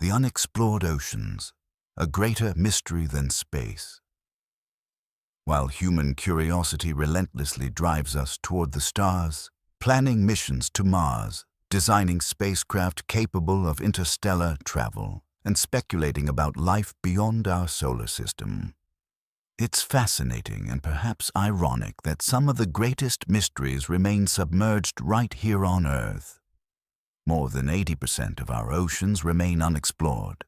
the unexplored oceans, a greater mystery than space. While human curiosity relentlessly drives us toward the stars, planning missions to Mars, designing spacecraft capable of interstellar travel, and speculating about life beyond our solar system, it's fascinating and perhaps ironic that some of the greatest mysteries remain submerged right here on Earth. More than 80% of our oceans remain unexplored.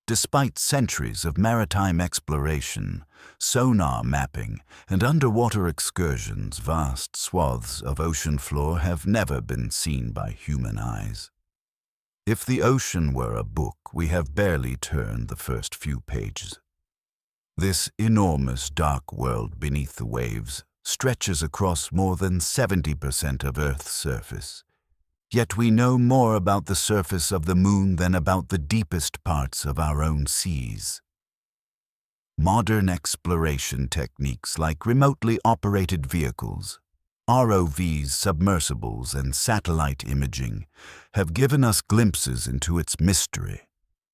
Despite centuries of maritime exploration, sonar mapping, and underwater excursions, vast swaths of ocean floor have never been seen by human eyes. If the ocean were a book, we have barely turned the first few pages. This enormous dark world beneath the waves stretches across more than 70% of Earth's surface. Yet we know more about the surface of the moon than about the deepest parts of our own seas. Modern exploration techniques like remotely operated vehicles, ROVs, submersibles, and satellite imaging have given us glimpses into its mystery,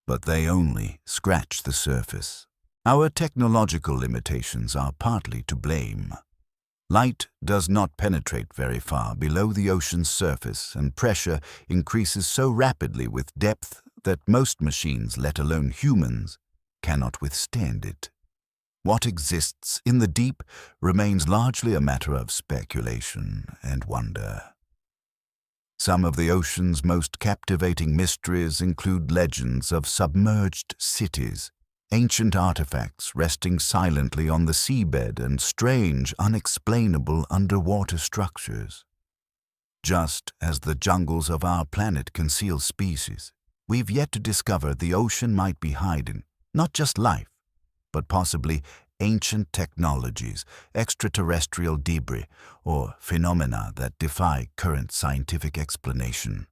but they only scratch the surface. Our technological limitations are partly to blame. Light does not penetrate very far below the ocean's surface, and pressure increases so rapidly with depth that most machines, let alone humans, cannot withstand it. What exists in the deep remains largely a matter of speculation and wonder. Some of the ocean's most captivating mysteries include legends of submerged cities, ancient artifacts resting silently on the seabed, and strange, unexplainable underwater structures. Just as the jungles of our planet conceal species, we've yet to discover the ocean might be hiding not just life, but possibly ancient technologies, extraterrestrial debris, or phenomena that defy current scientific explanation.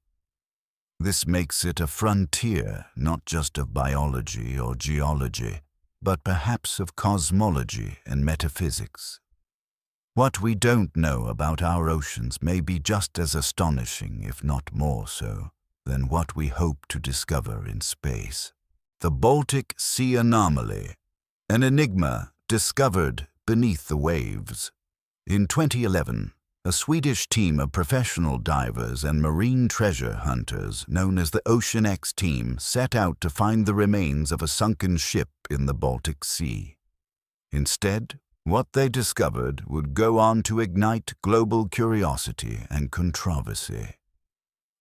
This makes it a frontier not just of biology or geology, but perhaps of cosmology and metaphysics. What we don't know about our oceans may be just as astonishing, if not more so, than what we hope to discover in space. The Baltic Sea Anomaly, an enigma discovered beneath the waves. In 2011, a Swedish team of professional divers and marine treasure hunters known as the Ocean X team set out to find the remains of a sunken ship in the Baltic Sea. Instead, what they discovered would go on to ignite global curiosity and controversy.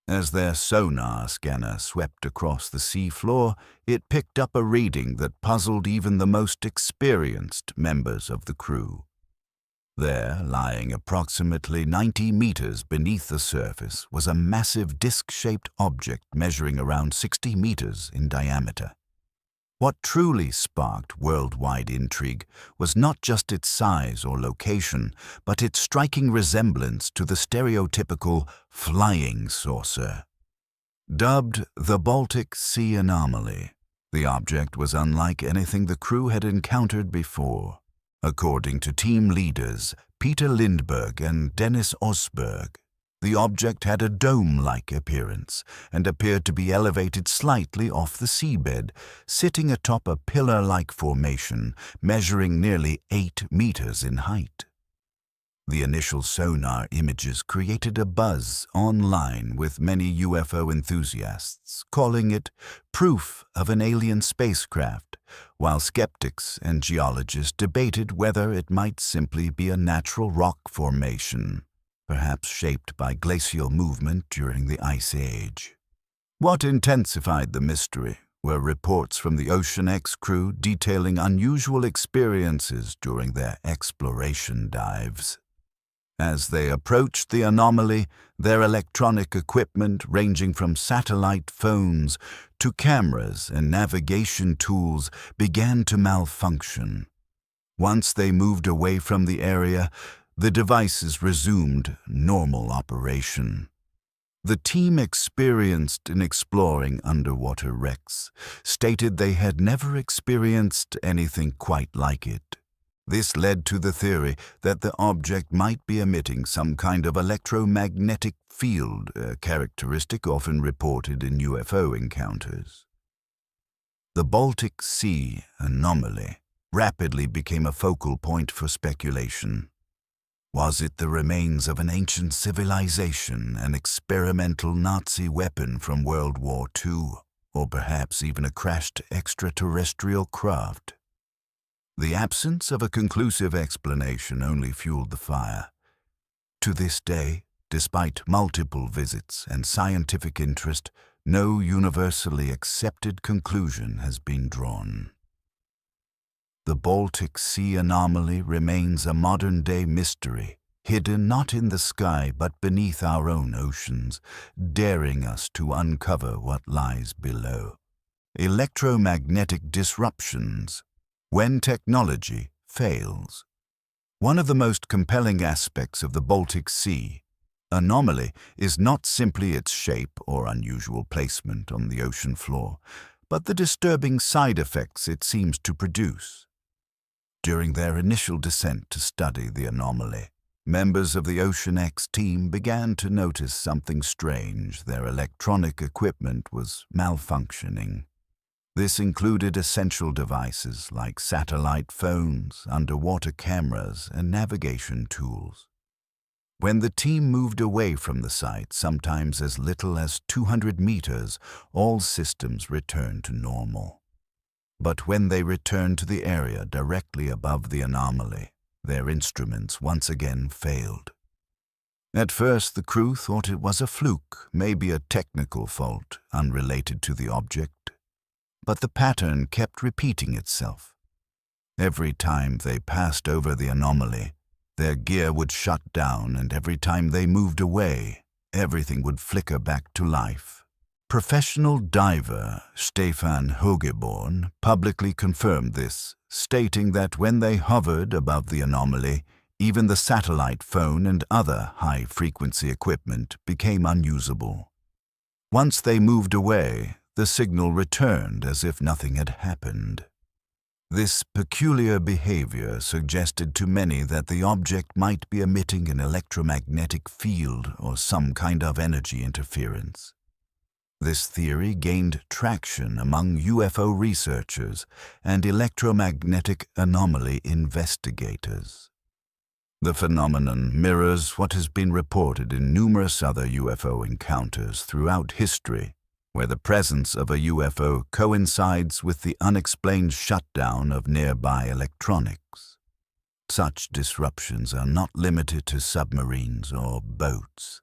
As their sonar scanner swept across the sea floor, it picked up a reading that puzzled even the most experienced members of the crew. There, lying approximately 90 meters beneath the surface, was a massive disc-shaped object measuring around 60 meters in diameter. What truly sparked worldwide intrigue was not just its size or location, but its striking resemblance to the stereotypical flying saucer. Dubbed the Baltic Sea Anomaly, the object was unlike anything the crew had encountered before. According to team leaders Peter Lindberg and Dennis Osberg, the object had a dome-like appearance and appeared to be elevated slightly off the seabed, sitting atop a pillar-like formation measuring nearly 8 meters in height. The initial sonar images created a buzz online, with many UFO enthusiasts calling it proof of an alien spacecraft, while skeptics and geologists debated whether it might simply be a natural rock formation, perhaps shaped by glacial movement during the Ice Age. What intensified the mystery were reports from the Ocean X crew detailing unusual experiences during their exploration dives. As they approached the anomaly, their electronic equipment, ranging from satellite phones to cameras and navigation tools, began to malfunction. Once they moved away from the area, the devices resumed normal operation. The team experienced in exploring underwater wrecks stated they had never experienced anything quite like it. This led to the theory that the object might be emitting some kind of electromagnetic field, a characteristic often reported in UFO encounters. The Baltic Sea Anomaly rapidly became a focal point for speculation. Was it the remains of an ancient civilization, an experimental Nazi weapon from World War II, or perhaps even a crashed extraterrestrial craft? The absence of a conclusive explanation only fueled the fire. To this day, despite multiple visits and scientific interest, no universally accepted conclusion has been drawn. The Baltic Sea Anomaly remains a modern-day mystery, hidden not in the sky but beneath our own oceans, daring us to uncover what lies below. Electromagnetic disruptions. When technology fails. One of the most compelling aspects of the Baltic Sea Anomaly is not simply its shape or unusual placement on the ocean floor, but the disturbing side effects it seems to produce. During their initial descent to study the anomaly, members of the Ocean X team began to notice something strange. Their electronic equipment was malfunctioning. This included essential devices like satellite phones, underwater cameras, and navigation tools. When the team moved away from the site, sometimes as little as 200 meters, all systems returned to normal. But when they returned to the area directly above the anomaly, their instruments once again failed. At first, the crew thought it was a fluke, maybe a technical fault unrelated to the object. But the pattern kept repeating itself. Every time they passed over the anomaly, their gear would shut down, and every time they moved away, everything would flicker back to life. Professional diver Stefan Hogeborn publicly confirmed this, stating that when they hovered above the anomaly, even the satellite phone and other high-frequency equipment became unusable. Once they moved away, the signal returned as if nothing had happened. This peculiar behavior suggested to many that the object might be emitting an electromagnetic field or some kind of energy interference. This theory gained traction among UFO researchers and electromagnetic anomaly investigators. The phenomenon mirrors what has been reported in numerous other UFO encounters throughout history, where the presence of a UFO coincides with the unexplained shutdown of nearby electronics. Such disruptions are not limited to submarines or boats.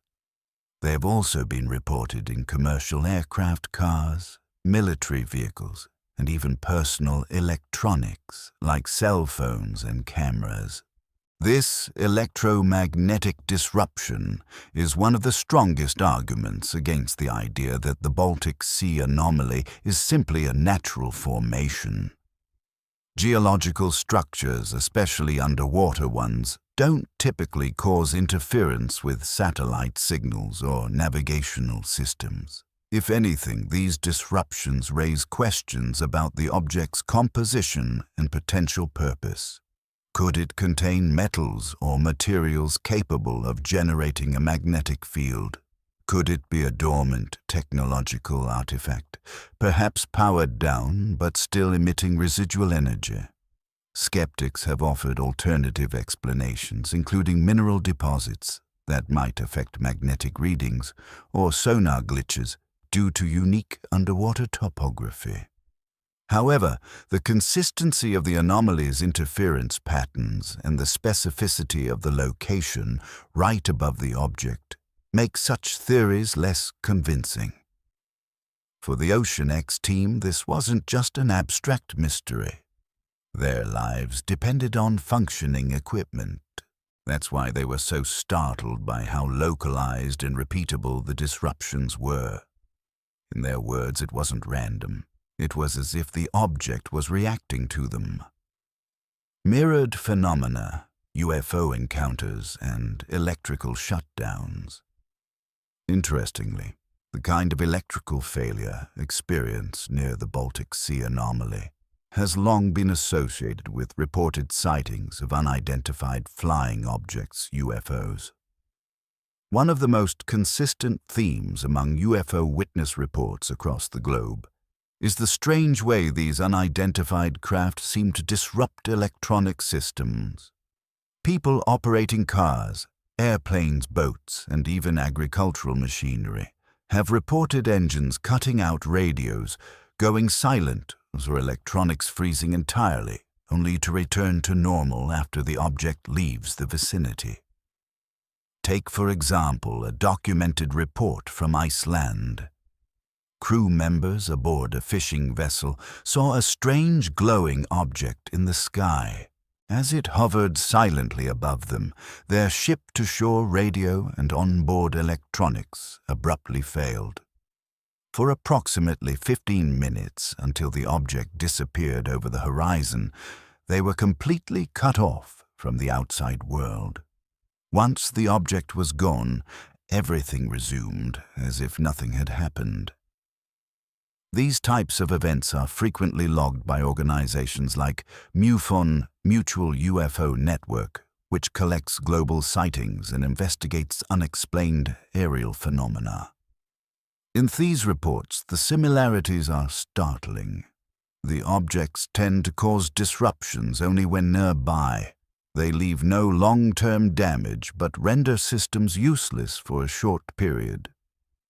They have also been reported in commercial aircraft, cars, military vehicles, and even personal electronics like cell phones and cameras. This electromagnetic disruption is one of the strongest arguments against the idea that the Baltic Sea Anomaly is simply a natural formation. Geological structures, especially underwater ones, don't typically cause interference with satellite signals or navigational systems. If anything, these disruptions raise questions about the object's composition and potential purpose. Could it contain metals or materials capable of generating a magnetic field? Could it be a dormant technological artifact, perhaps powered down but still emitting residual energy? Skeptics have offered alternative explanations, including mineral deposits that might affect magnetic readings or sonar glitches due to unique underwater topography. However, the consistency of the anomaly's interference patterns and the specificity of the location right above the object make such theories less convincing. For the Ocean X team, this wasn't just an abstract mystery. Their lives depended on functioning equipment. That's why they were so startled by how localized and repeatable the disruptions were. In their words, it wasn't random. It was as if the object was reacting to them. Mirrored phenomena, UFO encounters, and electrical shutdowns. Interestingly, the kind of electrical failure experienced near the Baltic Sea Anomaly has long been associated with reported sightings of unidentified flying objects, UFOs. One of the most consistent themes among UFO witness reports across the globe is the strange way these unidentified craft seem to disrupt electronic systems. People operating cars, airplanes, boats, and even agricultural machinery have reported engines cutting out radios, going silent, or electronics freezing entirely, only to return to normal after the object leaves the vicinity. Take, for example, a documented report from Iceland. Crew members aboard a fishing vessel saw a strange glowing object in the sky. As it hovered silently above them, their ship-to-shore radio and onboard electronics abruptly failed. For approximately 15 minutes, until the object disappeared over the horizon, they were completely cut off from the outside world. Once the object was gone, everything resumed as if nothing had happened. These types of events are frequently logged by organizations like MUFON, Mutual UFO Network, which collects global sightings and investigates unexplained aerial phenomena. In these reports, the similarities are startling. The objects tend to cause disruptions only when nearby. They leave no long-term damage but render systems useless for a short period.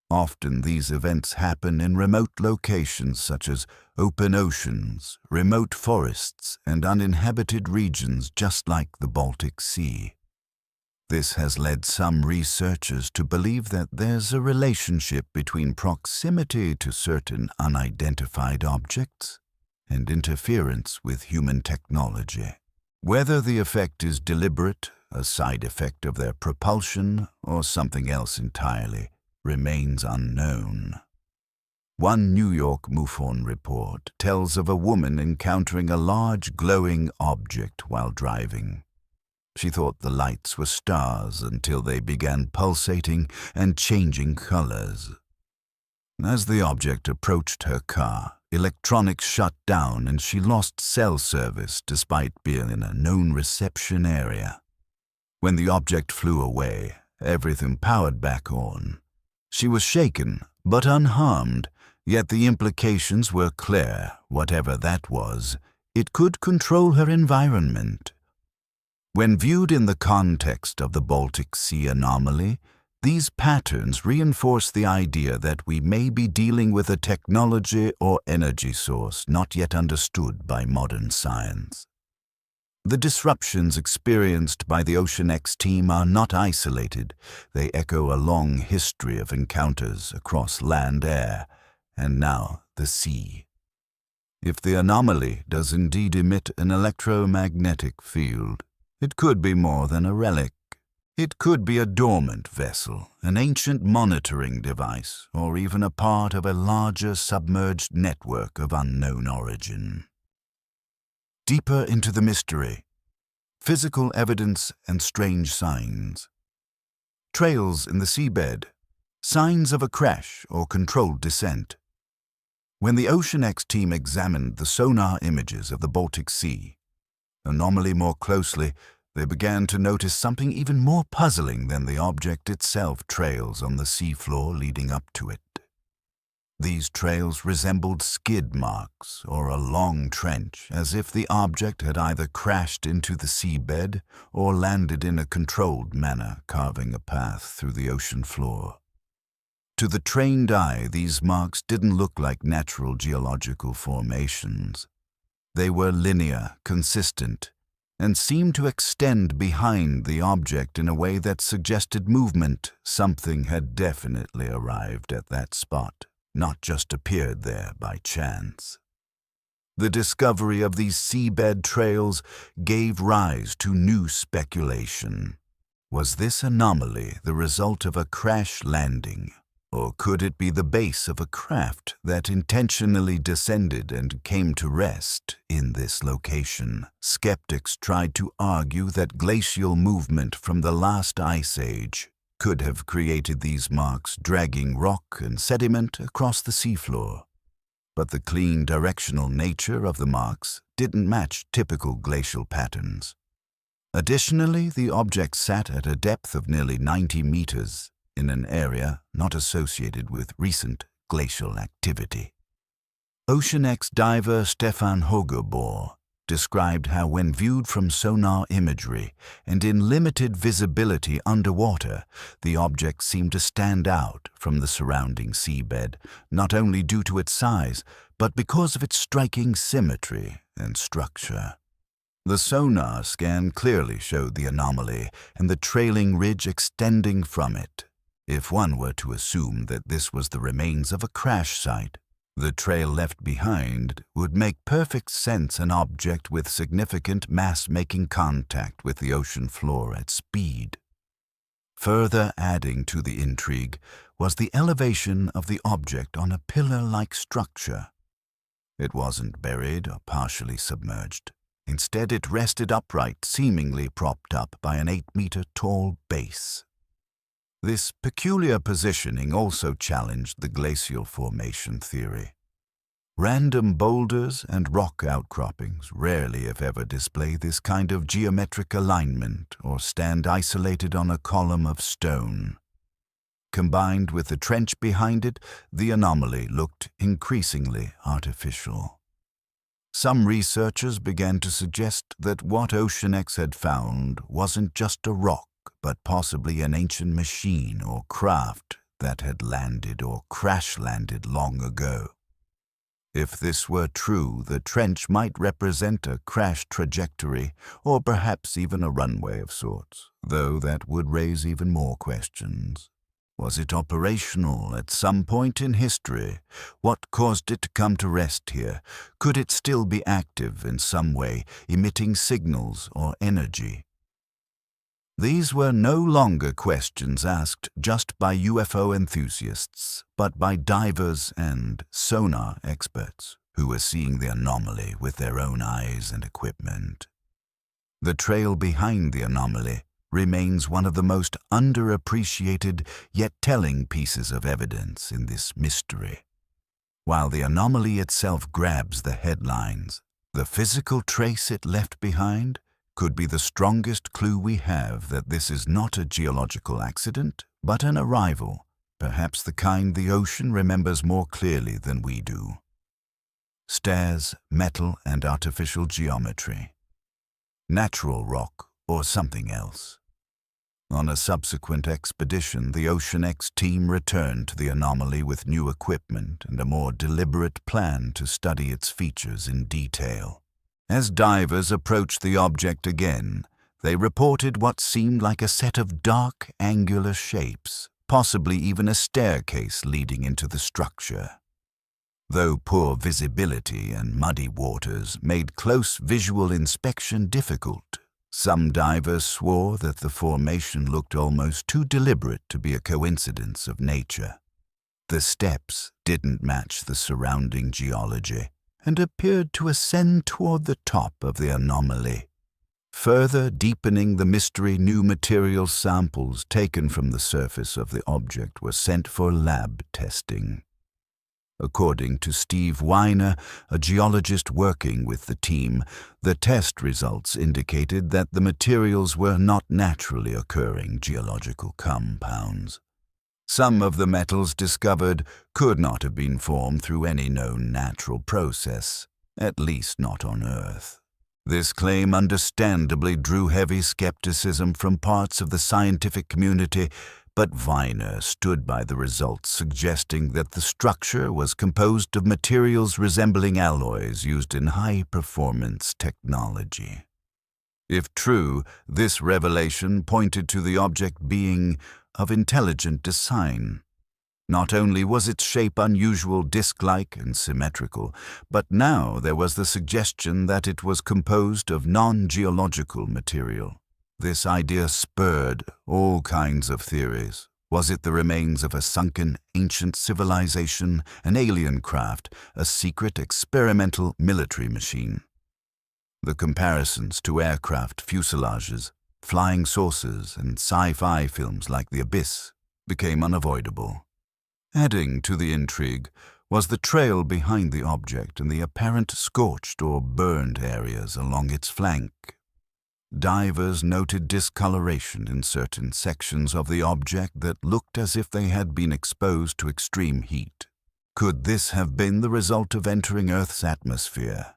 Often these events happen in remote locations such as open oceans, remote forests, and uninhabited regions just like the Baltic Sea. This has led some researchers to believe that there's a relationship between proximity to certain unidentified objects and interference with human technology. Whether the effect is deliberate, a side effect of their propulsion, or something else entirely, remains unknown. One New York MUFON report tells of a woman encountering a large glowing object while driving. She thought the lights were stars until they began pulsating and changing colors. As the object approached her car, electronics shut down and she lost cell service despite being in a known reception area. When the object flew away, everything powered back on. She was shaken, but unharmed, yet the implications were clear. Whatever that was, it could control her environment. When viewed in the context of the Baltic Sea Anomaly, these patterns reinforce the idea that we may be dealing with a technology or energy source not yet understood by modern science. The disruptions experienced by the Ocean X team are not isolated. They echo a long history of encounters across land, air, and now the sea. If the anomaly does indeed emit an electromagnetic field, it could be more than a relic. It could be a dormant vessel, an ancient monitoring device, or even a part of a larger submerged network of unknown origin. Deeper into the mystery, physical evidence and strange signs. Trails in the seabed, signs of a crash or controlled descent. When the Ocean X team examined the sonar images of the Baltic Sea anomaly more closely, they began to notice something even more puzzling than the object itself: trails on the seafloor leading up to it. These trails resembled skid marks or a long trench, as if the object had either crashed into the seabed or landed in a controlled manner, carving a path through the ocean floor. To the trained eye, these marks didn't look like natural geological formations. They were linear, consistent, and seemed to extend behind the object in a way that suggested movement. Something had definitely arrived at that spot, not just appeared there by chance. The discovery of these seabed trails gave rise to new speculation. Was this anomaly the result of a crash landing? Or could it be the base of a craft that intentionally descended and came to rest in this location? Skeptics tried to argue that glacial movement from the last ice age could have created these marks, dragging rock and sediment across the seafloor. But the clean, directional nature of the marks didn't match typical glacial patterns. Additionally, the object sat at a depth of nearly 90 meters, in an area not associated with recent glacial activity. Oceanex diver Stefan Hogerbor described how when viewed from sonar imagery and in limited visibility underwater, the object seemed to stand out from the surrounding seabed, not only due to its size, but because of its striking symmetry and structure. The sonar scan clearly showed the anomaly and the trailing ridge extending from it. If one were to assume that this was the remains of a crash site, the trail left behind would make perfect sense. An object with significant mass making contact with the ocean floor at speed. Further adding to the intrigue was the elevation of the object on a pillar-like structure. It wasn't buried or partially submerged. Instead, it rested upright, seemingly propped up by an 8-meter-tall base. This peculiar positioning also challenged the glacial formation theory. Random boulders and rock outcroppings rarely, if ever, display this kind of geometric alignment or stand isolated on a column of stone. Combined with the trench behind it, the anomaly looked increasingly artificial. Some researchers began to suggest that what Oceanex had found wasn't just a rock, but possibly an ancient machine or craft that had landed or crash-landed long ago. If this were true, the trench might represent a crash trajectory or perhaps even a runway of sorts, though that would raise even more questions. Was it operational at some point in history? What caused it to come to rest here? Could it still be active in some way, emitting signals or energy? These were no longer questions asked just by UFO enthusiasts, but by divers and sonar experts who were seeing the anomaly with their own eyes and equipment. The trail behind the anomaly remains one of the most underappreciated yet telling pieces of evidence in this mystery. While the anomaly itself grabs the headlines, the physical trace it left behind could be the strongest clue we have that this is not a geological accident, but an arrival, perhaps the kind the ocean remembers more clearly than we do. Stairs, metal, and artificial geometry. Natural rock or something else. On a subsequent expedition, the Oceanex team returned to the anomaly with new equipment and a more deliberate plan to study its features in detail. As divers approached the object again, they reported what seemed like a set of dark, angular shapes, possibly even a staircase leading into the structure. Though poor visibility and muddy waters made close visual inspection difficult, some divers swore that the formation looked almost too deliberate to be a coincidence of nature. The steps didn't match the surrounding geology and appeared to ascend toward the top of the anomaly. Further deepening the mystery, new material samples taken from the surface of the object were sent for lab testing. According to Steve Weiner, a geologist working with the team, the test results indicated that the materials were not naturally occurring geological compounds. Some of the metals discovered could not have been formed through any known natural process, at least not on Earth. This claim understandably drew heavy skepticism from parts of the scientific community, but Weiner stood by the results, suggesting that the structure was composed of materials resembling alloys used in high-performance technology. If true, this revelation pointed to the object being of intelligent design. Not only was its shape unusual, disc-like and symmetrical, but now there was the suggestion that it was composed of non-geological material. This idea spurred all kinds of theories. Was it the remains of a sunken ancient civilization, an alien craft, a secret experimental military machine? The comparisons to aircraft fuselages, flying saucers, and sci-fi films like The Abyss became unavoidable. Adding to the intrigue was the trail behind the object and the apparent scorched or burned areas along its flank. Divers noted discoloration in certain sections of the object that looked as if they had been exposed to extreme heat. Could this have been the result of entering Earth's atmosphere?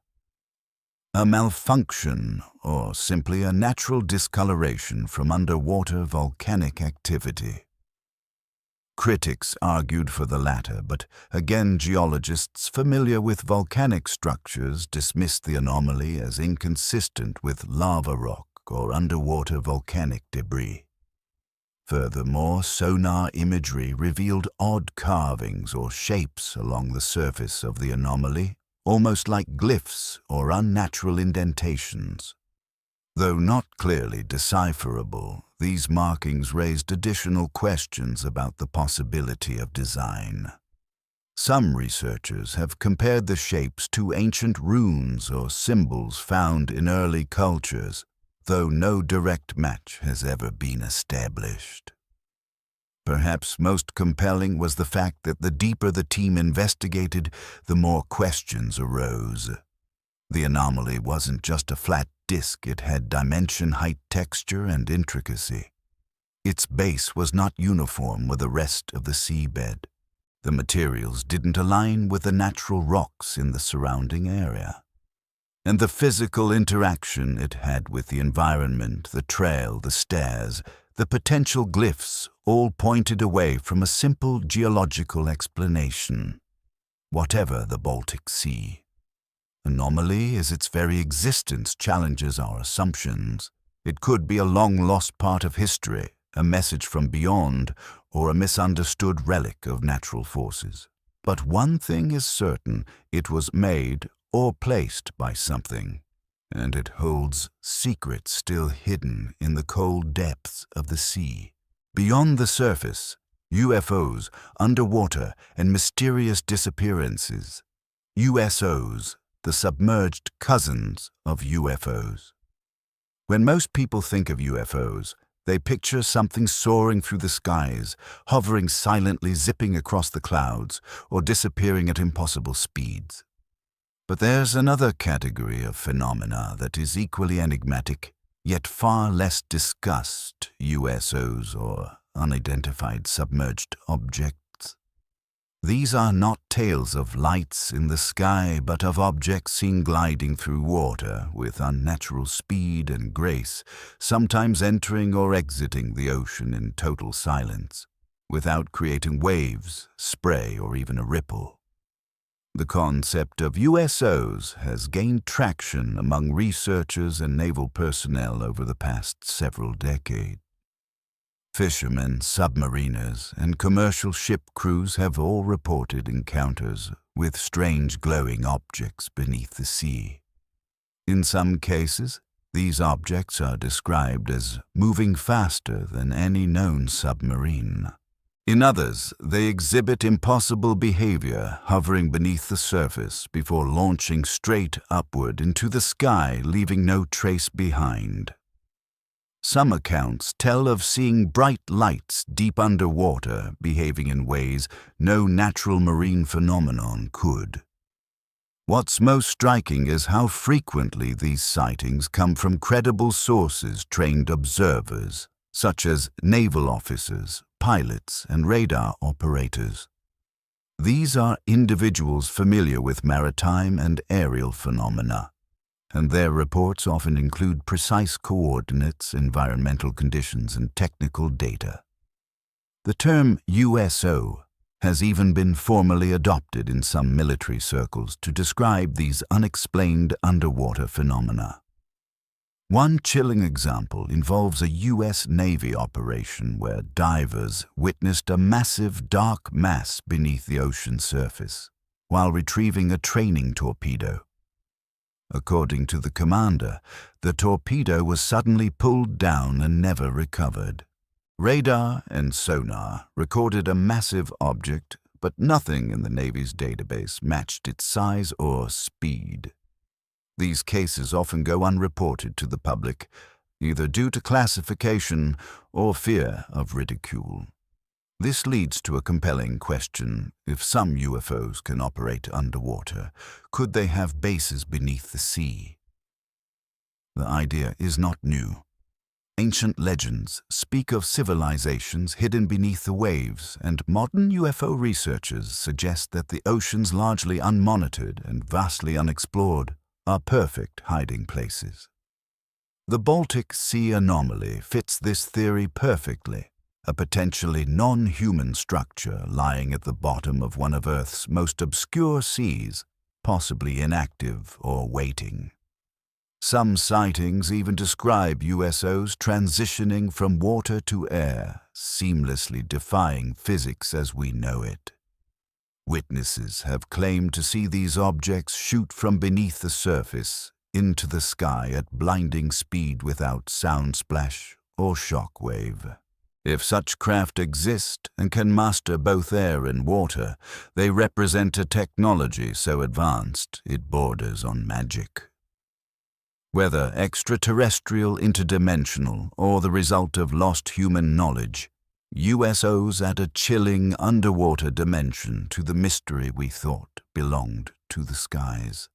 A malfunction, or simply a natural discoloration from underwater volcanic activity? Critics argued for the latter, but again geologists familiar with volcanic structures dismissed the anomaly as inconsistent with lava rock or underwater volcanic debris. Furthermore, sonar imagery revealed odd carvings or shapes along the surface of the anomaly, almost like glyphs or unnatural indentations. Though not clearly decipherable, these markings raised additional questions about the possibility of design. Some researchers have compared the shapes to ancient runes or symbols found in early cultures, though no direct match has ever been established. Perhaps most compelling was the fact that the deeper the team investigated, the more questions arose. The anomaly wasn't just a flat disk, it had dimension, height, texture, and intricacy. Its base was not uniform with the rest of the seabed. The materials didn't align with the natural rocks in the surrounding area. And the physical interaction it had with the environment, the trail, the stairs, the potential glyphs, all pointed away from a simple geological explanation. Whatever the Baltic Sea. Anomaly is its very existence challenges our assumptions. It could be a long-lost part of history, a message from beyond, or a misunderstood relic of natural forces. But one thing is certain, it was made or placed by something, and it holds secrets still hidden in the cold depths of the sea. Beyond the surface, UFOs, underwater, and mysterious disappearances. USOs, the submerged cousins of UFOs. When most people think of UFOs, they picture something soaring through the skies, hovering silently, zipping across the clouds, or disappearing at impossible speeds. But there's another category of phenomena that is equally enigmatic, yet far less discussed: USOs, or unidentified submerged objects. These are not tales of lights in the sky, but of objects seen gliding through water with unnatural speed and grace, sometimes entering or exiting the ocean in total silence, without creating waves, spray, or even a ripple. The concept of USOs has gained traction among researchers and naval personnel over the past several decades. Fishermen, submariners, and commercial ship crews have all reported encounters with strange glowing objects beneath the sea. In some cases, these objects are described as moving faster than any known submarine. In others, they exhibit impossible behavior, hovering beneath the surface before launching straight upward into the sky, leaving no trace behind. Some accounts tell of seeing bright lights deep underwater, behaving in ways no natural marine phenomenon could. What's most striking is how frequently these sightings come from credible sources, trained observers, such as naval officers, pilots, and radar operators. These are individuals familiar with maritime and aerial phenomena, and their reports often include precise coordinates, environmental conditions, and technical data. The term USO has even been formally adopted in some military circles to describe these unexplained underwater phenomena. One chilling example involves a U.S. Navy operation where divers witnessed a massive dark mass beneath the ocean surface while retrieving a training torpedo. According to the commander, the torpedo was suddenly pulled down and never recovered. Radar and sonar recorded a massive object, but nothing in the Navy's database matched its size or speed. These cases often go unreported to the public, either due to classification or fear of ridicule. This leads to a compelling question: if some UFOs can operate underwater, could they have bases beneath the sea? The idea is not new. Ancient legends speak of civilizations hidden beneath the waves, and modern UFO researchers suggest that the oceans, largely unmonitored and vastly unexplored, are perfect hiding places. The Baltic Sea Anomaly fits this theory perfectly, a potentially non-human structure lying at the bottom of one of Earth's most obscure seas, possibly inactive or waiting. Some sightings even describe USOs transitioning from water to air, seamlessly defying physics as we know it. Witnesses have claimed to see these objects shoot from beneath the surface into the sky at blinding speed without sound splash or shock wave. If such craft exist and can master both air and water, they represent a technology so advanced it borders on magic. Whether extraterrestrial, interdimensional, or the result of lost human knowledge, USOs add a chilling underwater dimension to the mystery we thought belonged to the skies.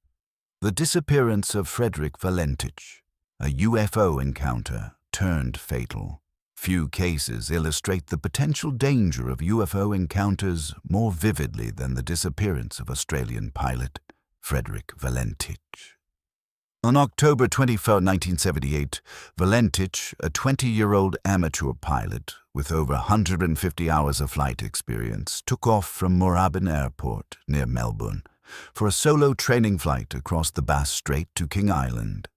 The disappearance of Frederick Valentich, a UFO encounter turned fatal. Few cases illustrate the potential danger of UFO encounters more vividly than the disappearance of Australian pilot Frederick Valentich. On October 24, 1978, Valentich, a 20-year-old amateur pilot with over 150 hours of flight experience, took off from Moorabbin Airport near Melbourne for a solo training flight across the Bass Strait to King Island.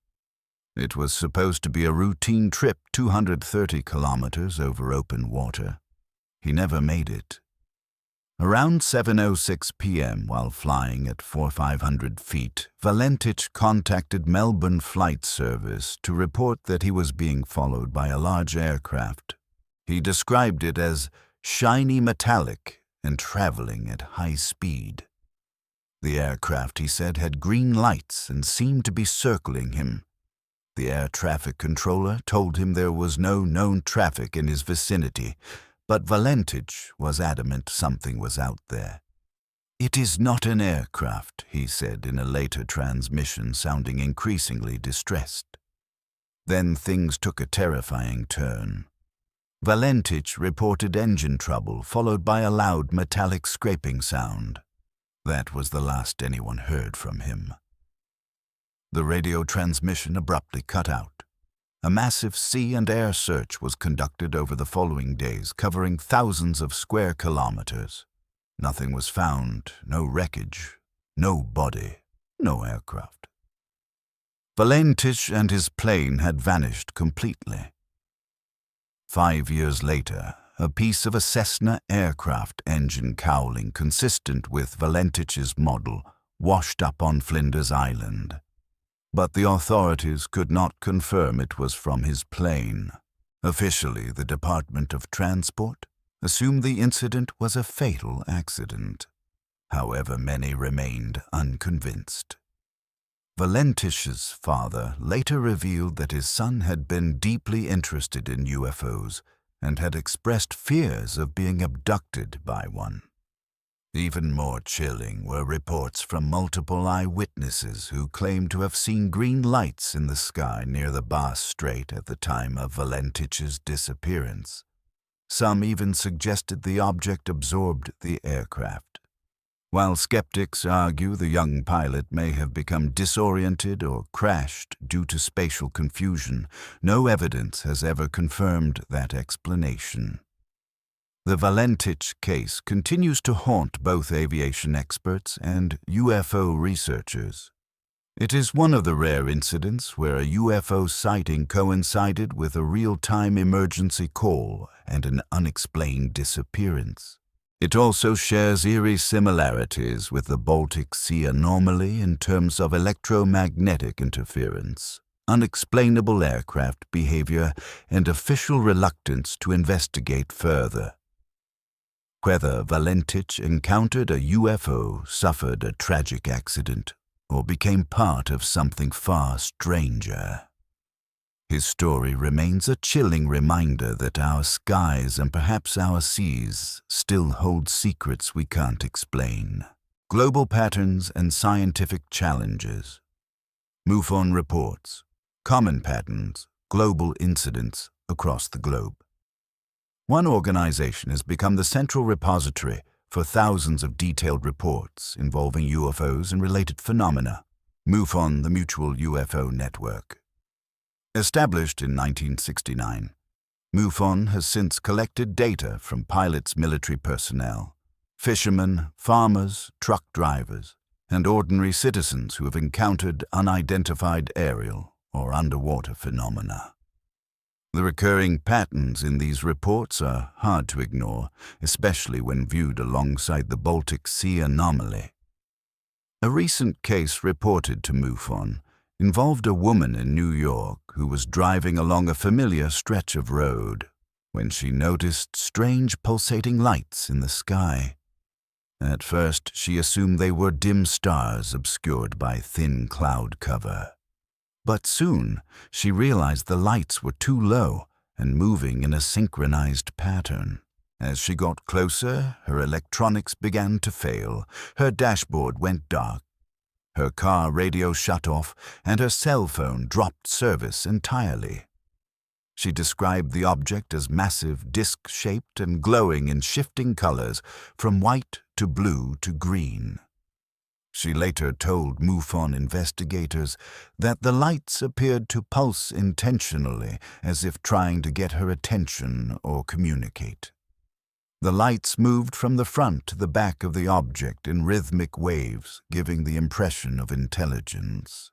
It was supposed to be a routine trip 230 kilometers over open water. He never made it. Around 7:06 p.m., while flying at 4,500 feet, Valentich contacted Melbourne Flight Service to report that he was being followed by a large aircraft. He described it as shiny metallic and traveling at high speed. The aircraft, he said, had green lights and seemed to be circling him. The air traffic controller told him there was no known traffic in his vicinity, but Valentich was adamant something was out there. "It is not an aircraft," he said in a later transmission, sounding increasingly distressed. Then things took a terrifying turn. Valentich reported engine trouble, followed by a loud metallic scraping sound. That was the last anyone heard from him. The radio transmission abruptly cut out. A massive sea and air search was conducted over the following days, covering thousands of square kilometers. Nothing was found, no wreckage, no body, no aircraft. Valentich and his plane had vanished completely. 5 years later, a piece of a Cessna aircraft engine cowling consistent with Valentich's model washed up on Flinders Island. But the authorities could not confirm it was from his plane. Officially, the Department of Transport assumed the incident was a fatal accident. However, many remained unconvinced. Valentich's father later revealed that his son had been deeply interested in UFOs and had expressed fears of being abducted by one. Even more chilling were reports from multiple eyewitnesses who claimed to have seen green lights in the sky near the Bass Strait at the time of Valentich's disappearance. Some even suggested the object absorbed the aircraft. While skeptics argue the young pilot may have become disoriented or crashed due to spatial confusion, no evidence has ever confirmed that explanation. The Valentich case continues to haunt both aviation experts and UFO researchers. It is one of the rare incidents where a UFO sighting coincided with a real-time emergency call and an unexplained disappearance. It also shares eerie similarities with the Baltic Sea Anomaly in terms of electromagnetic interference, unexplainable aircraft behavior, and official reluctance to investigate further. Whether Valentich encountered a UFO, suffered a tragic accident, or became part of something far stranger, his story remains a chilling reminder that our skies and perhaps our seas still hold secrets we can't explain. Global patterns and scientific challenges. MUFON reports. Common patterns, global incidents, across the globe. One organization has become the central repository for thousands of detailed reports involving UFOs and related phenomena, MUFON, the Mutual UFO Network. Established in 1969, MUFON has since collected data from pilots, military personnel, fishermen, farmers, truck drivers, and ordinary citizens who have encountered unidentified aerial or underwater phenomena. The recurring patterns in these reports are hard to ignore, especially when viewed alongside the Baltic Sea Anomaly. A recent case reported to MUFON involved a woman in New York who was driving along a familiar stretch of road when she noticed strange pulsating lights in the sky. At first, she assumed they were dim stars obscured by thin cloud cover. But soon, she realized the lights were too low and moving in a synchronized pattern. As she got closer, her electronics began to fail, her dashboard went dark, her car radio shut off, and her cell phone dropped service entirely. She described the object as massive, disc-shaped and glowing in shifting colors, from white to blue to green. She later told MUFON investigators that the lights appeared to pulse intentionally, as if trying to get her attention or communicate. The lights moved from the front to the back of the object in rhythmic waves, giving the impression of intelligence.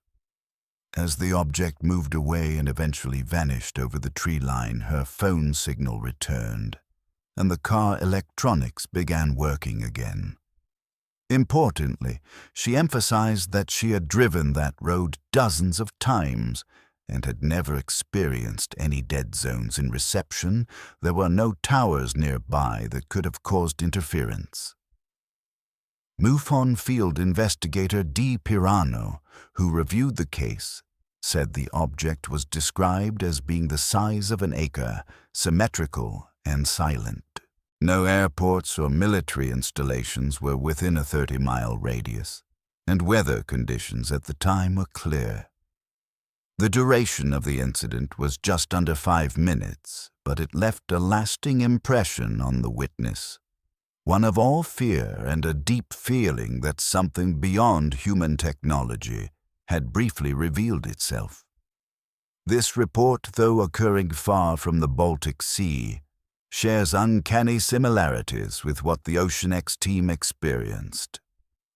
As the object moved away and eventually vanished over the tree line, her phone signal returned, and the car electronics began working again. Importantly, she emphasized that she had driven that road dozens of times and had never experienced any dead zones in reception. There were no towers nearby that could have caused interference. MUFON field investigator D. Pirano, who reviewed the case, said the object was described as being the size of an acre, symmetrical and silent. No airports or military installations were within a 30-mile radius, and weather conditions at the time were clear. The duration of the incident was just under 5 minutes, but it left a lasting impression on the witness, one of awe, fear, and a deep feeling that something beyond human technology had briefly revealed itself. This report, though occurring far from the Baltic Sea, shares uncanny similarities with what the Ocean X team experienced.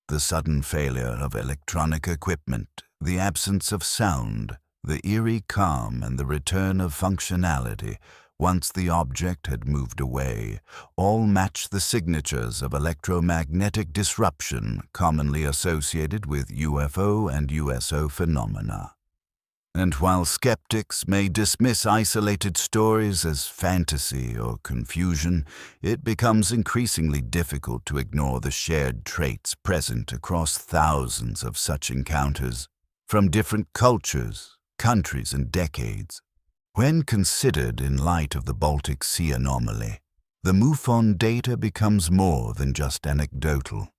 The sudden failure of electronic equipment, the absence of sound, the eerie calm, and the return of functionality once the object had moved away, all match the signatures of electromagnetic disruption commonly associated with UFO and USO phenomena. And while skeptics may dismiss isolated stories as fantasy or confusion, it becomes increasingly difficult to ignore the shared traits present across thousands of such encounters, from different cultures, countries, and decades. When considered in light of the Baltic Sea Anomaly, the MUFON data becomes more than just anecdotal.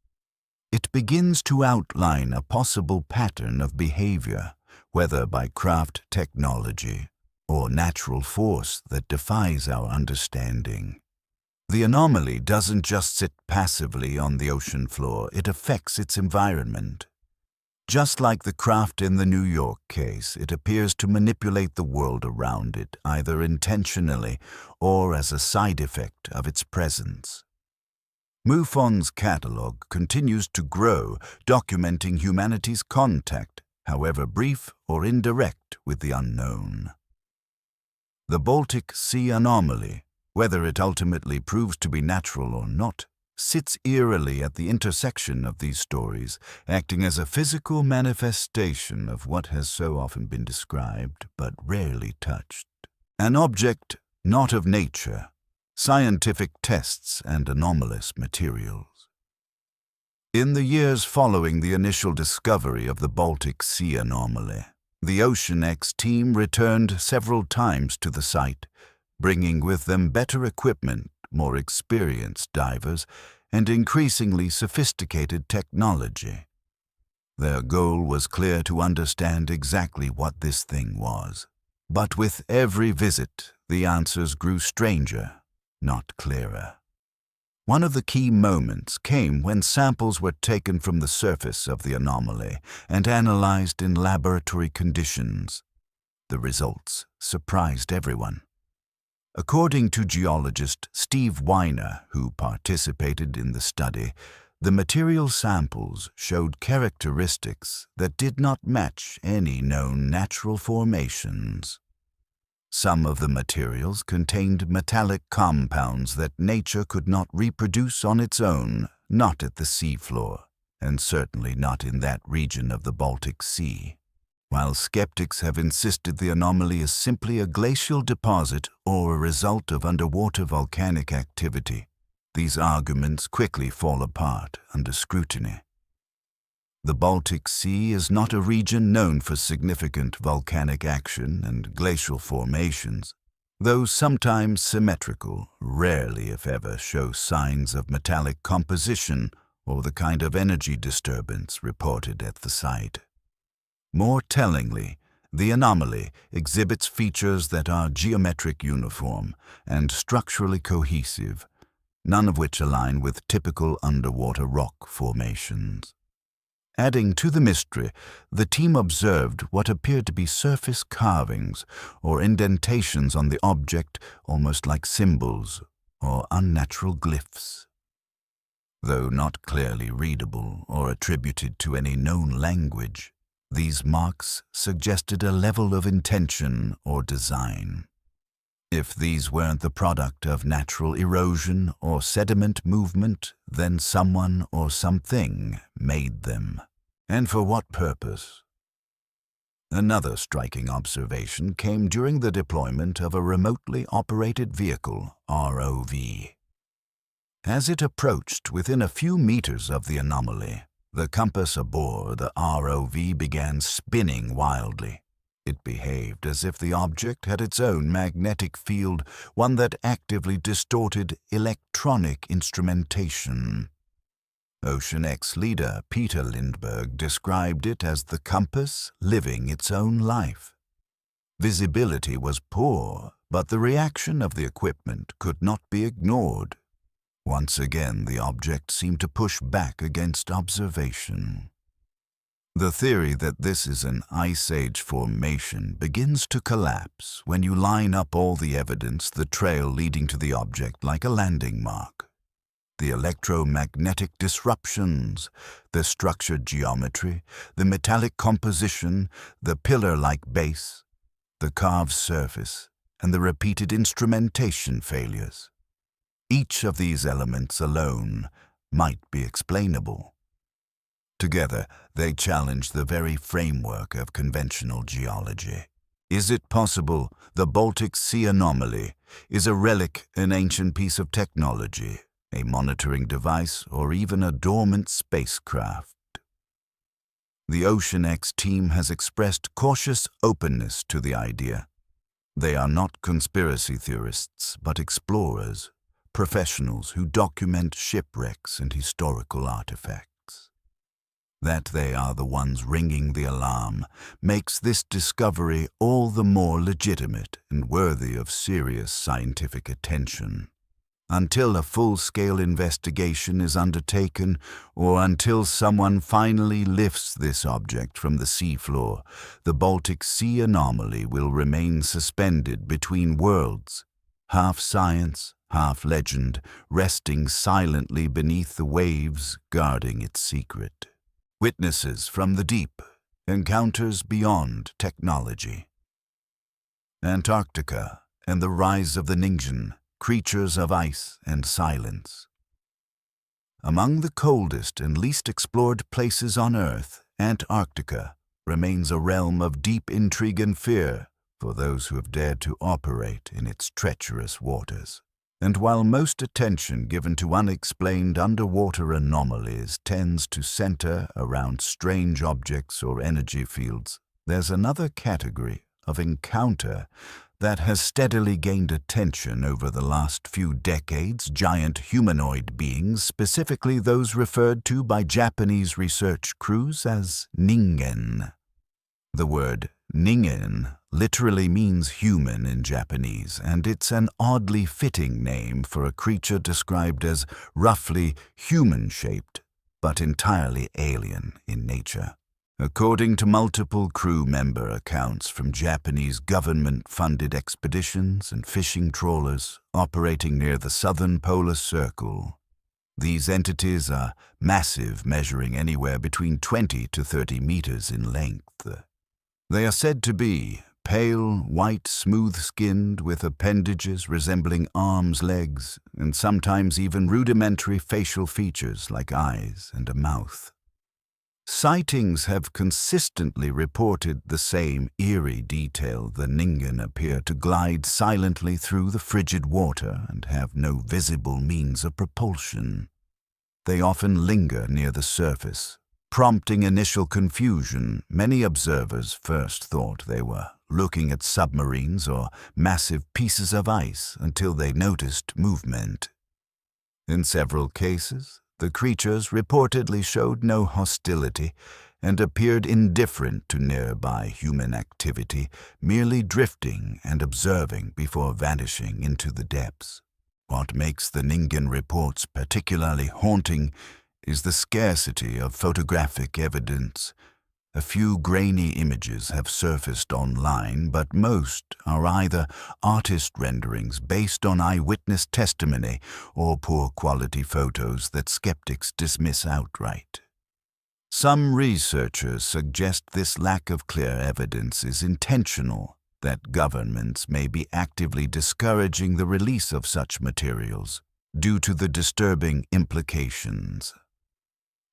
It begins to outline a possible pattern of behavior, whether by craft technology or natural force that defies our understanding. The anomaly doesn't just sit passively on the ocean floor, it affects its environment. Just like the craft in the New York case, it appears to manipulate the world around it, either intentionally or as a side effect of its presence. MUFON's catalog continues to grow, documenting humanity's contact, however brief or indirect, with the unknown. The Baltic Sea Anomaly, whether it ultimately proves to be natural or not, sits eerily at the intersection of these stories, acting as a physical manifestation of what has so often been described but rarely touched. An object not of nature, scientific tests, and anomalous materials. In the years following the initial discovery of the Baltic Sea Anomaly, the Ocean X team returned several times to the site, bringing with them better equipment, more experienced divers, and increasingly sophisticated technology. Their goal was clear: to understand exactly what this thing was. But with every visit, the answers grew stranger, not clearer. One of the key moments came when samples were taken from the surface of the anomaly and analyzed in laboratory conditions. The results surprised everyone. According to geologist Steve Weiner, who participated in the study, the material samples showed characteristics that did not match any known natural formations. Some of the materials contained metallic compounds that nature could not reproduce on its own, not at the seafloor, and certainly not in that region of the Baltic Sea. While skeptics have insisted the anomaly is simply a glacial deposit or a result of underwater volcanic activity, these arguments quickly fall apart under scrutiny. The Baltic Sea is not a region known for significant volcanic action and glacial formations. Though sometimes symmetrical, rarely if ever show signs of metallic composition or the kind of energy disturbance reported at the site. More tellingly, the anomaly exhibits features that are geometric uniform and structurally cohesive, none of which align with typical underwater rock formations. Adding to the mystery, the team observed what appeared to be surface carvings or indentations on the object, almost like symbols or unnatural glyphs. Though not clearly readable or attributed to any known language, these marks suggested a level of intention or design. If these weren't the product of natural erosion or sediment movement, then someone or something made them. And for what purpose? Another striking observation came during the deployment of a remotely operated vehicle, ROV. As it approached within a few meters of the anomaly, the compass aboard the ROV began spinning wildly. It behaved as if the object had its own magnetic field, one that actively distorted electronic instrumentation. Ocean X leader Peter Lindbergh described it as the compass living its own life. Visibility was poor, but the reaction of the equipment could not be ignored. Once again, the object seemed to push back against observation. The theory that this is an Ice Age formation begins to collapse when you line up all the evidence, the trail leading to the object like a landing mark. The electromagnetic disruptions, the structured geometry, the metallic composition, the pillar-like base, the carved surface, and the repeated instrumentation failures. Each of these elements alone might be explainable. Together, they challenge the very framework of conventional geology. Is it possible the Baltic Sea Anomaly is a relic, an ancient piece of technology, a monitoring device, or even a dormant spacecraft? The Ocean X team has expressed cautious openness to the idea. They are not conspiracy theorists, but explorers, professionals who document shipwrecks and historical artifacts. That they are the ones ringing the alarm makes this discovery all the more legitimate and worthy of serious scientific attention. Until a full-scale investigation is undertaken, or until someone finally lifts this object from the seafloor, the Baltic Sea Anomaly will remain suspended between worlds, half science, half legend, resting silently beneath the waves, guarding its secret. Witnesses from the deep, encounters beyond technology. Antarctica and the rise of the Ningen, creatures of ice and silence. Among the coldest and least explored places on Earth, Antarctica remains a realm of deep intrigue and fear for those who have dared to operate in its treacherous waters. And while most attention given to unexplained underwater anomalies tends to center around strange objects or energy fields, there's another category of encounter that has steadily gained attention over the last few decades: giant humanoid beings, specifically those referred to by Japanese research crews as Ningen. The word Ningen literally means human in Japanese, and it's an oddly fitting name for a creature described as roughly human-shaped, but entirely alien in nature. According to multiple crew member accounts from Japanese government-funded expeditions and fishing trawlers operating near the southern polar circle, these entities are massive, measuring anywhere between 20 to 30 meters in length. They are said to be pale, white, smooth-skinned, with appendages resembling arms, legs, and sometimes even rudimentary facial features like eyes and a mouth. Sightings have consistently reported the same eerie detail. The Ningen appear to glide silently through the frigid water and have no visible means of propulsion. They often linger near the surface, prompting initial confusion. Many observers first thought they were looking at submarines or massive pieces of ice until they noticed movement. In several cases, the creatures reportedly showed no hostility and appeared indifferent to nearby human activity, merely drifting and observing before vanishing into the depths. What makes the Ningen reports particularly haunting is the scarcity of photographic evidence. A few grainy images have surfaced online, but most are either artist renderings based on eyewitness testimony or poor-quality photos that skeptics dismiss outright. Some researchers suggest this lack of clear evidence is intentional, that governments may be actively discouraging the release of such materials due to the disturbing implications.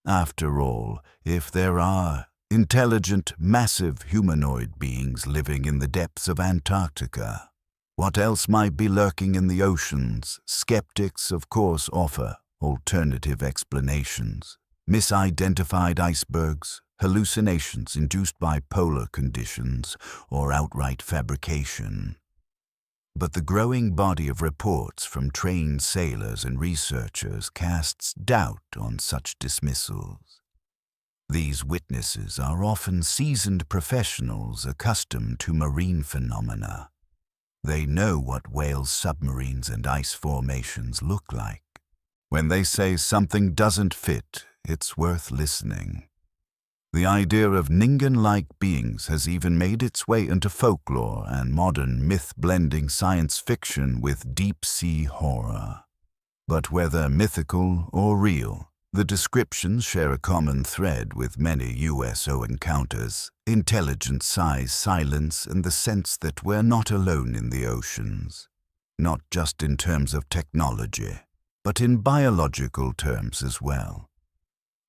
After all, if there are intelligent, massive humanoid beings living in the depths of Antarctica, what else might be lurking in the oceans? Skeptics, of course, offer alternative explanations. Misidentified icebergs, hallucinations induced by polar conditions, or outright fabrication. But the growing body of reports from trained sailors and researchers casts doubt on such dismissals. These witnesses are often seasoned professionals accustomed to marine phenomena. They know what whales, submarines, and ice formations look like. When they say something doesn't fit, it's worth listening. The idea of Ningen-like beings has even made its way into folklore and modern myth, blending science fiction with deep-sea horror. But whether mythical or real, the descriptions share a common thread with many USO encounters: intelligent size, silence, and the sense that we're not alone in the oceans. Not just in terms of technology, but in biological terms as well.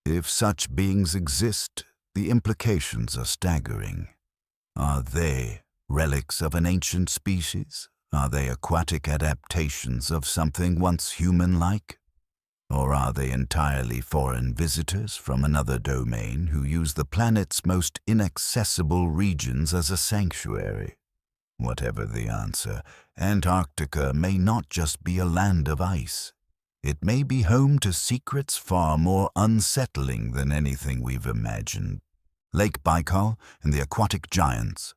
If such beings exist, the implications are staggering. Are they relics of an ancient species? Are they aquatic adaptations of something once human-like? Or are they entirely foreign visitors from another domain who use the planet's most inaccessible regions as a sanctuary? Whatever the answer, Antarctica may not just be a land of ice. It may be home to secrets far more unsettling than anything we've imagined. Lake Baikal and the aquatic giants.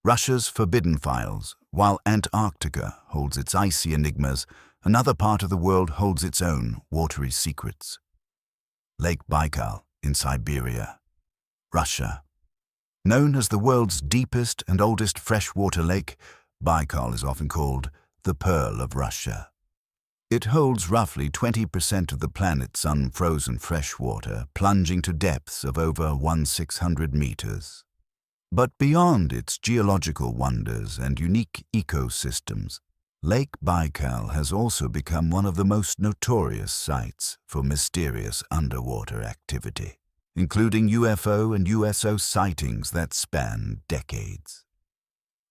Russia's forbidden files. While Antarctica holds its icy enigmas, another part of the world holds its own watery secrets. Lake Baikal in Siberia, Russia. Known as the world's deepest and oldest freshwater lake, Baikal is often called the Pearl of Russia. It holds roughly 20% of the planet's unfrozen freshwater, plunging to depths of over 1,600 meters. But beyond its geological wonders and unique ecosystems, Lake Baikal has also become one of the most notorious sites for mysterious underwater activity, including UFO and USO sightings that span decades.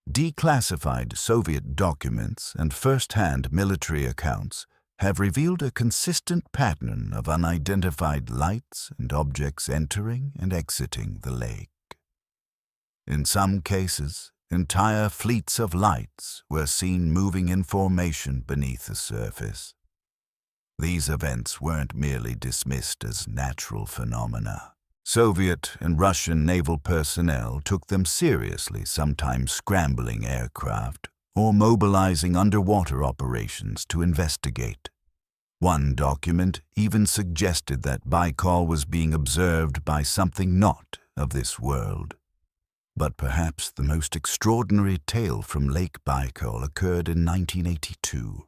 Declassified Soviet documents and first-hand military accounts have revealed a consistent pattern of unidentified lights and objects entering and exiting the lake. In some cases, entire fleets of lights were seen moving in formation beneath the surface. These events weren't merely dismissed as natural phenomena. Soviet and Russian naval personnel took them seriously, sometimes scrambling aircraft or mobilizing underwater operations to investigate. One document even suggested that Baikal was being observed by something not of this world. But perhaps the most extraordinary tale from Lake Baikal occurred in 1982.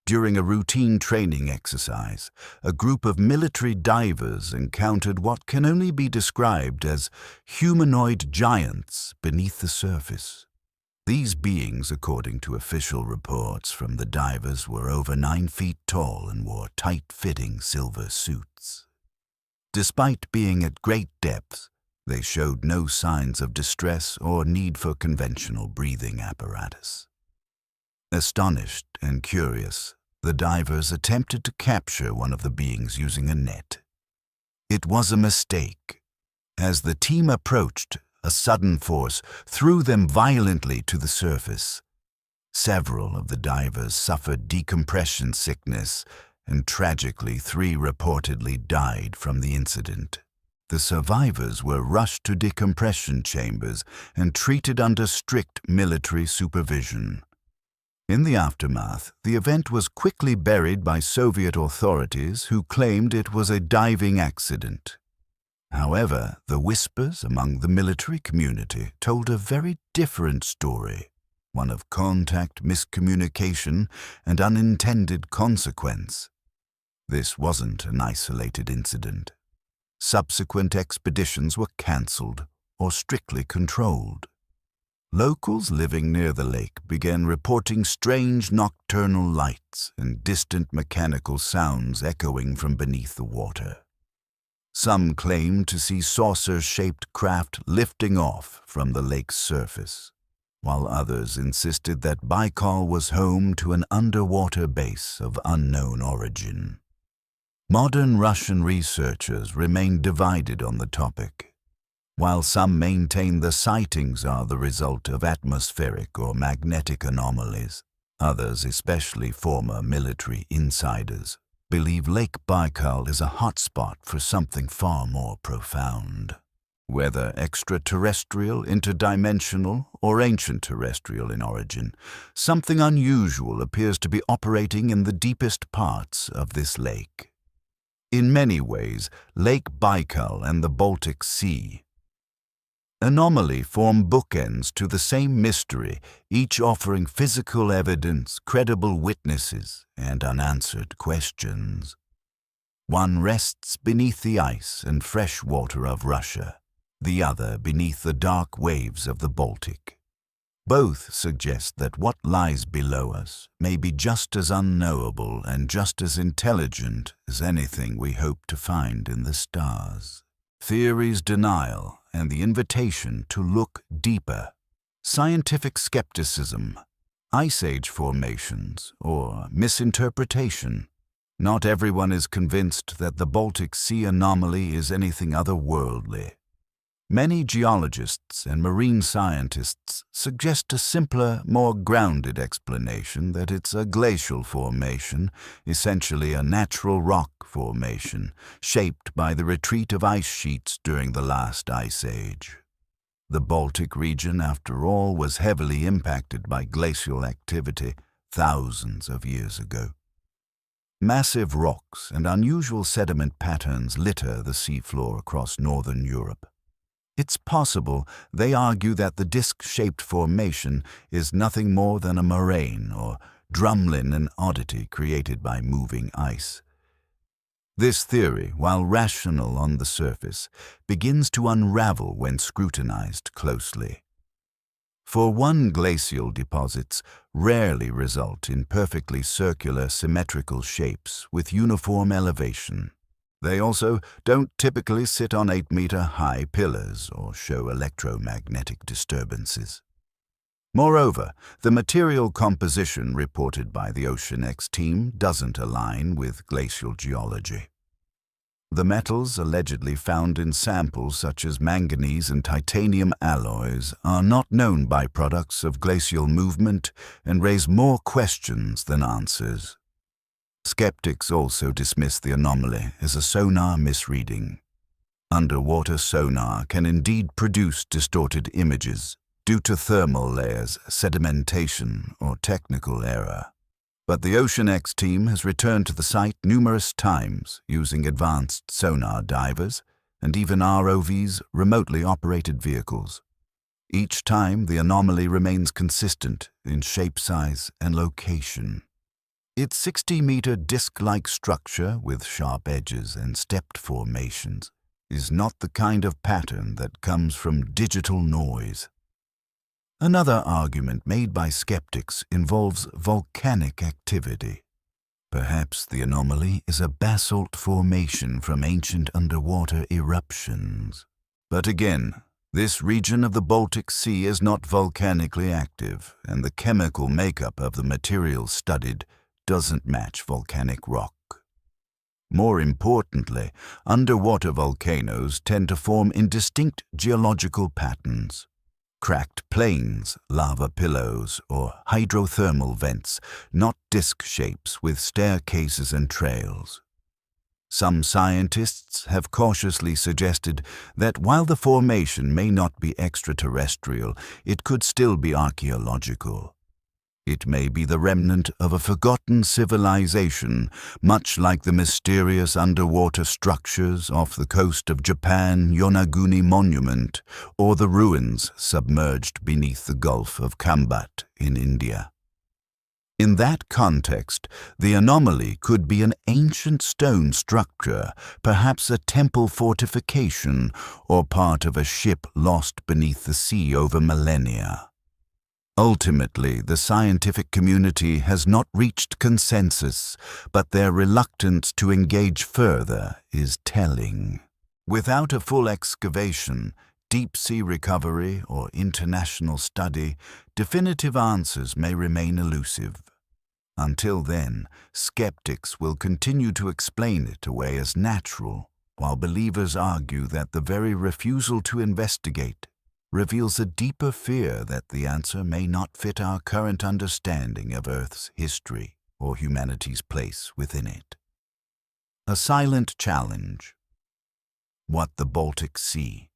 During a routine training exercise, a group of military divers encountered what can only be described as humanoid giants beneath the surface. These beings, according to official reports from the divers, were over 9 feet tall and wore tight-fitting silver suits. Despite being at great depths, they showed no signs of distress or need for conventional breathing apparatus. Astonished and curious, the divers attempted to capture one of the beings using a net. It was a mistake. As the team approached, a sudden force threw them violently to the surface. Several of the divers suffered decompression sickness, and tragically 3 reportedly died from the incident. The survivors were rushed to decompression chambers and treated under strict military supervision. In the aftermath, the event was quickly buried by Soviet authorities who claimed it was a diving accident. However, the whispers among the military community told a very different story, one of contact miscommunication and unintended consequence. This wasn't an isolated incident. Subsequent expeditions were cancelled or strictly controlled. Locals living near the lake began reporting strange nocturnal lights and distant mechanical sounds echoing from beneath the water. Some claimed to see saucer-shaped craft lifting off from the lake's surface, while others insisted that Baikal was home to an underwater base of unknown origin. Modern Russian researchers remain divided on the topic. While some maintain the sightings are the result of atmospheric or magnetic anomalies, others, especially former military insiders, believe Lake Baikal is a hotspot for something far more profound. Whether extraterrestrial, interdimensional, or ancient terrestrial in origin, something unusual appears to be operating in the deepest parts of this lake. In many ways, Lake Baikal and the Baltic Sea Anomaly form bookends to the same mystery, each offering physical evidence, credible witnesses, and unanswered questions. One rests beneath the ice and fresh water of Russia, the other beneath the dark waves of the Baltic. Both suggest that what lies below us may be just as unknowable and just as intelligent as anything we hope to find in the stars. Theories' denial and the invitation to look deeper. Scientific skepticism, ice age formations, or misinterpretation. Not everyone is convinced that the Baltic Sea Anomaly is anything otherworldly. Many geologists and marine scientists suggest a simpler, more grounded explanation that it's a glacial formation, essentially a natural rock formation, shaped by the retreat of ice sheets during the last ice age. The Baltic region, after all, was heavily impacted by glacial activity thousands of years ago. Massive rocks and unusual sediment patterns litter the seafloor across northern Europe. It's possible, they argue, that the disc-shaped formation is nothing more than a moraine or drumlin, oddity created by moving ice. This theory, while rational on the surface, begins to unravel when scrutinized closely. For one, glacial deposits rarely result in perfectly circular, symmetrical shapes with uniform elevation. They also don't typically sit on 8-meter-high pillars or show electromagnetic disturbances. Moreover, the material composition reported by the OceanX team doesn't align with glacial geology. The metals allegedly found in samples such as manganese and titanium alloys are not known byproducts of glacial movement and raise more questions than answers. Skeptics also dismiss the anomaly as a sonar misreading. Underwater sonar can indeed produce distorted images due to thermal layers, sedimentation, or technical error. But the OceanX team has returned to the site numerous times using advanced sonar divers and even ROVs, remotely operated vehicles. Each time, the anomaly remains consistent in shape, size, and location. Its 60-meter disc-like structure with sharp edges and stepped formations is not the kind of pattern that comes from digital noise. Another argument made by skeptics involves volcanic activity. Perhaps the anomaly is a basalt formation from ancient underwater eruptions. But again, this region of the Baltic Sea is not volcanically active, and the chemical makeup of the material studied doesn't match volcanic rock. More importantly, underwater volcanoes tend to form in distinct geological patterns. Cracked plains, lava pillows, or hydrothermal vents, not disk shapes with staircases and trails. Some scientists have cautiously suggested that while the formation may not be extraterrestrial, it could still be archaeological. It may be the remnant of a forgotten civilization, much like the mysterious underwater structures off the coast of Japan Yonaguni Monument, or the ruins submerged beneath the Gulf of Kambat in India. In that context, the anomaly could be an ancient stone structure, perhaps a temple fortification, or part of a ship lost beneath the sea over millennia. Ultimately, the scientific community has not reached consensus, but their reluctance to engage further is telling. Without a full excavation, deep-sea recovery, or international study, definitive answers may remain elusive. Until then, skeptics will continue to explain it away as natural, while believers argue that the very refusal to investigate reveals a deeper fear that the answer may not fit our current understanding of Earth's history or humanity's place within it. A silent challenge. What the Baltic Sea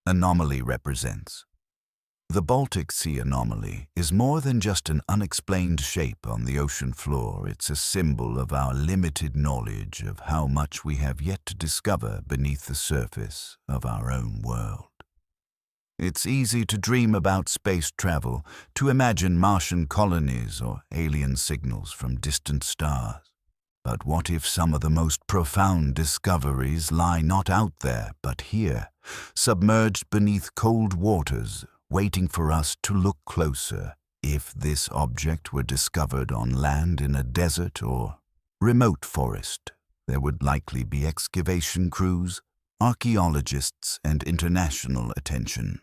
Anomaly represents. The Baltic Sea Anomaly is more than just an unexplained shape on the ocean floor. It's a symbol of our limited knowledge of how much we have yet to discover beneath the surface of our own world. It's easy to dream about space travel, to imagine Martian colonies or alien signals from distant stars. But what if some of the most profound discoveries lie not out there, but here, submerged beneath cold waters, waiting for us to look closer? If this object were discovered on land in a desert or remote forest, there would likely be excavation crews, archaeologists, and international attention.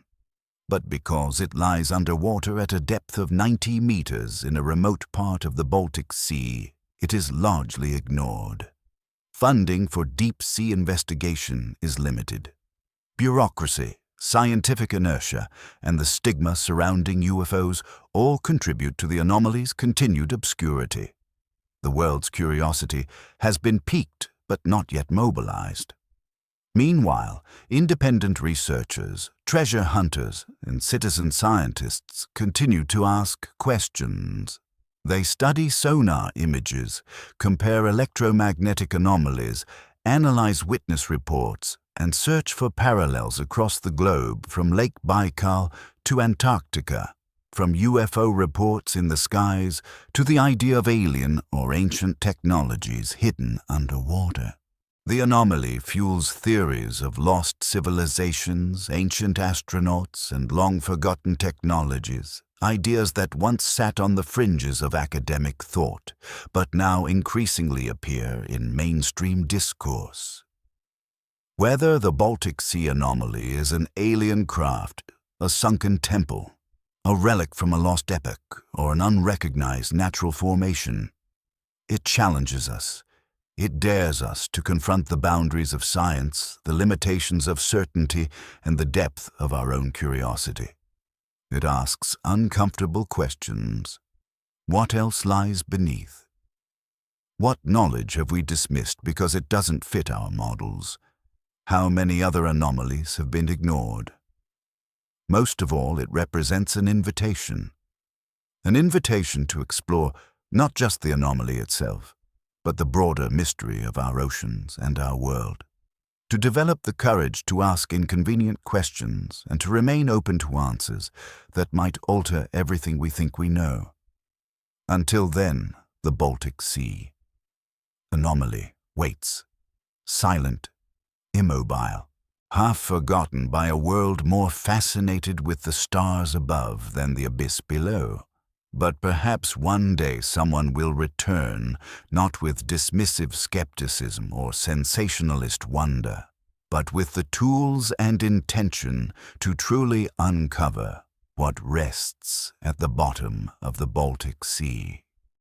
But because it lies underwater at a depth of 90 meters in a remote part of the Baltic Sea, it is largely ignored. Funding for deep-sea investigation is limited. Bureaucracy, scientific inertia, and the stigma surrounding UFOs all contribute to the anomaly's continued obscurity. The world's curiosity has been piqued but not yet mobilized. Meanwhile, independent researchers, treasure hunters, and citizen scientists continue to ask questions. They study sonar images, compare electromagnetic anomalies, analyze witness reports, and search for parallels across the globe from Lake Baikal to Antarctica, from UFO reports in the skies to the idea of alien or ancient technologies hidden underwater. The anomaly fuels theories of lost civilizations, ancient astronauts, and long-forgotten technologies, ideas that once sat on the fringes of academic thought, but now increasingly appear in mainstream discourse. Whether the Baltic Sea Anomaly is an alien craft, a sunken temple, a relic from a lost epoch, or an unrecognized natural formation, it challenges us. It dares us to confront the boundaries of science, the limitations of certainty, and the depth of our own curiosity. It asks uncomfortable questions. What else lies beneath? What knowledge have we dismissed because it doesn't fit our models? How many other anomalies have been ignored? Most of all, it represents an invitation to explore not just the anomaly itself, but the broader mystery of our oceans and our world. To develop the courage to ask inconvenient questions and to remain open to answers that might alter everything we think we know. Until then, the Baltic Sea Anomaly waits, silent, immobile, half forgotten by a world more fascinated with the stars above than the abyss below. But perhaps one day someone will return, not with dismissive skepticism or sensationalist wonder, but with the tools and intention to truly uncover what rests at the bottom of the Baltic Sea.